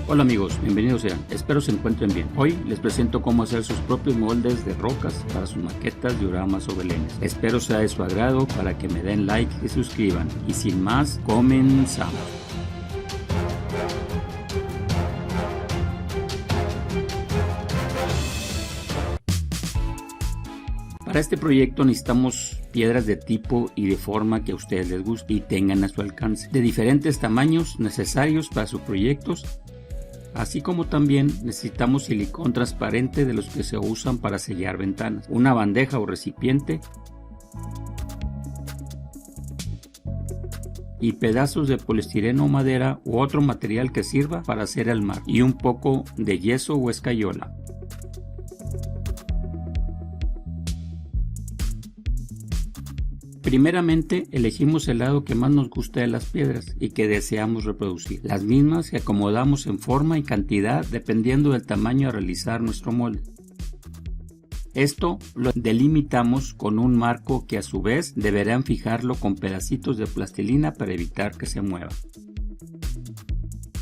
Hola amigos, bienvenidos sean, espero se encuentren bien. Hoy les presento cómo hacer sus propios moldes de rocas para sus maquetas, dioramas o belenes. Espero sea de su agrado para que me den like y suscriban. Y sin más, comenzamos. Para este proyecto necesitamos piedras de tipo y de forma que a ustedes les guste y tengan a su alcance, de diferentes tamaños necesarios para sus proyectos, así como también necesitamos silicón transparente de los que se usan para sellar ventanas, una bandeja o recipiente y pedazos de poliestireno o madera u otro material que sirva para hacer el marco y un poco de yeso o escayola. Primeramente elegimos el lado que más nos gusta de las piedras y que deseamos reproducir, las mismas que acomodamos en forma y cantidad dependiendo del tamaño a realizar nuestro molde. Esto lo delimitamos con un marco que a su vez deberán fijarlo con pedacitos de plastilina para evitar que se mueva.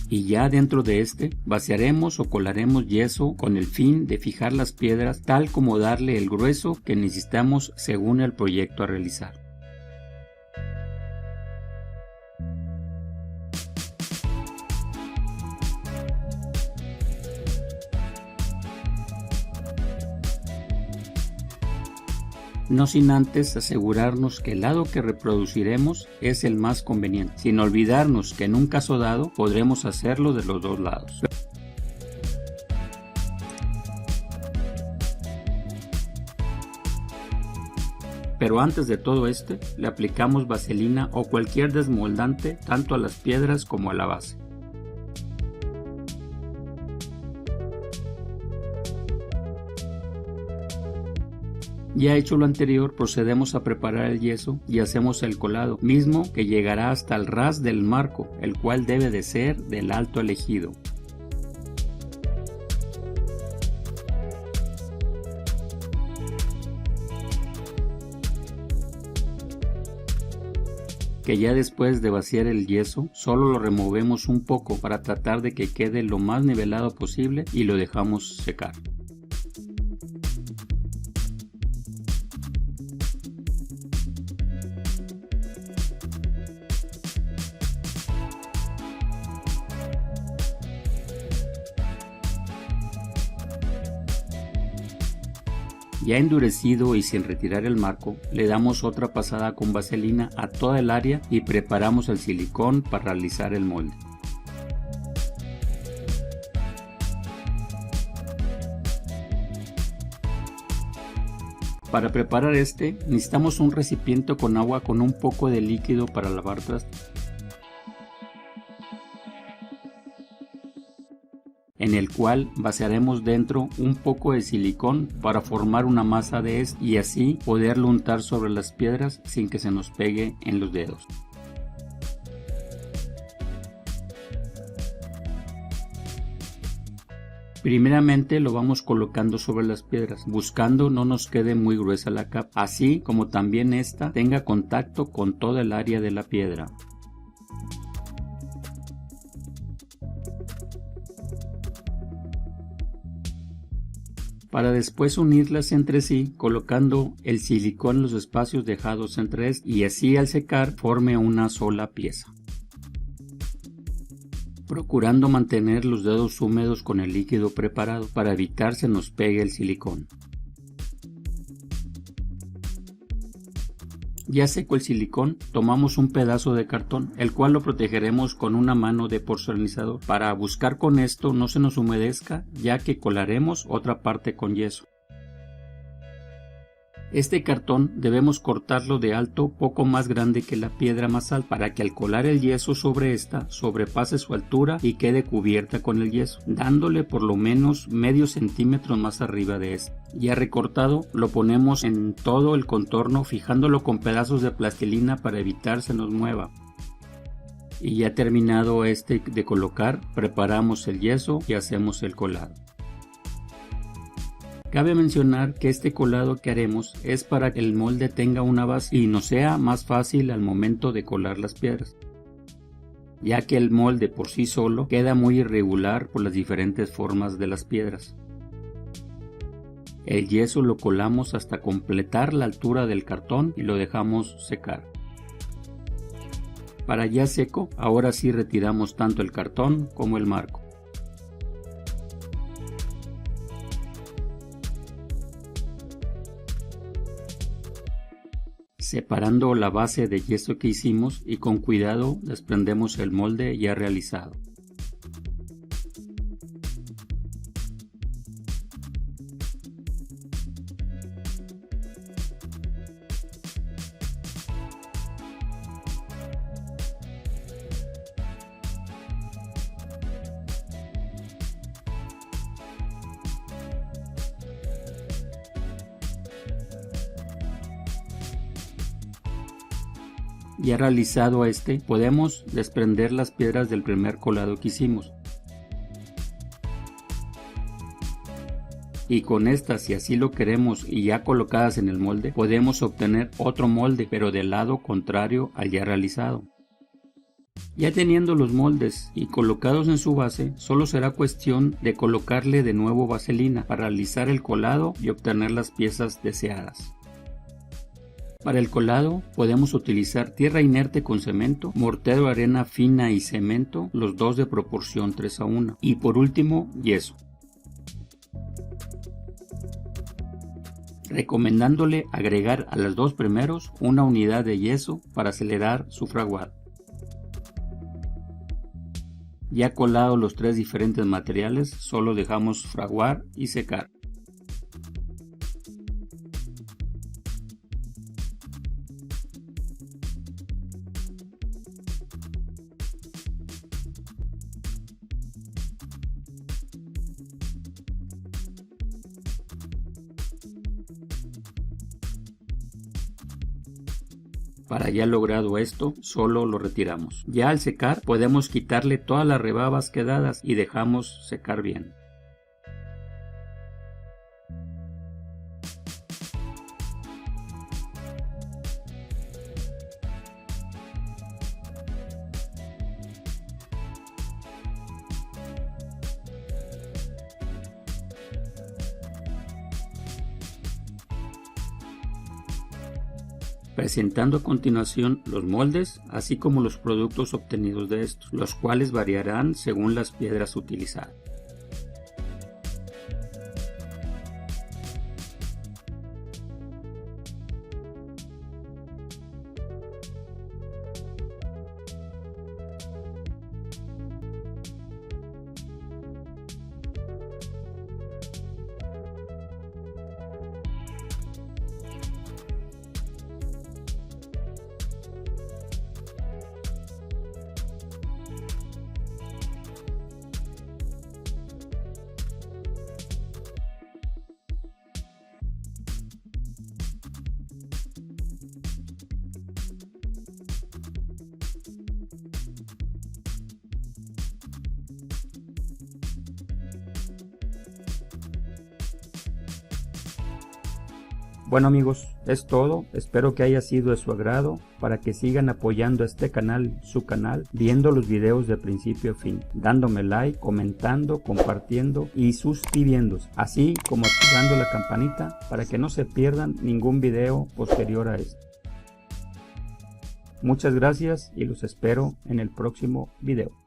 Y ya dentro de este vaciaremos o colaremos yeso con el fin de fijar las piedras tal como darle el grueso que necesitamos según el proyecto a realizar. No sin antes asegurarnos que el lado que reproduciremos es el más conveniente, sin olvidarnos que en un caso dado podremos hacerlo de los dos lados. Pero antes de todo esto, le aplicamos vaselina o cualquier desmoldante tanto a las piedras como a la base. Ya hecho lo anterior, procedemos a preparar el yeso y hacemos el colado, mismo que llegará hasta el ras del marco, el cual debe de ser del alto elegido. Que ya después de vaciar el yeso, solo lo removemos un poco para tratar de que quede lo más nivelado posible y lo dejamos secar. Ya endurecido y sin retirar el marco, le damos otra pasada con vaselina a toda el área y preparamos el silicón para realizar el molde. Para preparar este, necesitamos un recipiente con agua con un poco de líquido para lavar trastes, en el cual vaciaremos dentro un poco de silicón para formar una masa de este y así poderlo untar sobre las piedras sin que se nos pegue en los dedos. Primeramente lo vamos colocando sobre las piedras, buscando no nos quede muy gruesa la capa, así como también esta tenga contacto con toda el área de la piedra. Para después unirlas entre sí colocando el silicón en los espacios dejados entre ellas y así al secar forme una sola pieza. Procurando mantener los dedos húmedos con el líquido preparado para evitar se nos pegue el silicón. Ya seco el silicón, tomamos un pedazo de cartón, el cual lo protegeremos con una mano de porcelanizador para buscar con esto no se nos humedezca, ya que colaremos otra parte con yeso. Este cartón debemos cortarlo de alto poco más grande que la piedra más alta para que al colar el yeso sobre esta sobrepase su altura y quede cubierta con el yeso, dándole por lo menos medio centímetro más arriba de este. Ya recortado lo ponemos en todo el contorno fijándolo con pedazos de plastilina para evitar se nos mueva. Y ya terminado de colocar, preparamos el yeso y hacemos el colado. Cabe mencionar que este colado que haremos es para que el molde tenga una base y nos sea más fácil al momento de colar las piedras. ya que el molde por sí solo queda muy irregular por las diferentes formas de las piedras. El yeso lo colamos hasta completar la altura del cartón y lo dejamos secar. Para ya seco, ahora sí retiramos tanto el cartón como el marco. Separando la base de yeso que hicimos y con cuidado desprendemos el molde ya realizado. Ya realizado podemos desprender las piedras del primer colado que hicimos. Y con estas, si así lo queremos y ya colocadas en el molde, podemos obtener otro molde, pero del lado contrario al ya realizado. Ya teniendo los moldes y colocados en su base, solo será cuestión de colocarle de nuevo vaselina para realizar el colado y obtener las piezas deseadas. Para el colado podemos utilizar tierra inerte con cemento, mortero de arena fina y cemento, los dos de proporción 3:1, y por último yeso. Recomendándole agregar a los dos primeros una unidad de yeso para acelerar su fraguado. Ya colados los tres diferentes materiales, solo dejamos fraguar y secar. Para ya logrado esto, solo lo retiramos. Ya al secar podemos quitarle todas las rebabas quedadas y dejamos secar bien. Presentando a continuación los moldes, así como los productos obtenidos de estos, los cuales variarán según las piedras utilizadas. Bueno amigos, es todo, espero que haya sido de su agrado, para que sigan apoyando a este canal, su canal, viendo los videos de principio a fin, dándome like, comentando, compartiendo y suscribiéndose, así como activando la campanita para que no se pierdan ningún video posterior a este. Muchas gracias y los espero en el próximo video.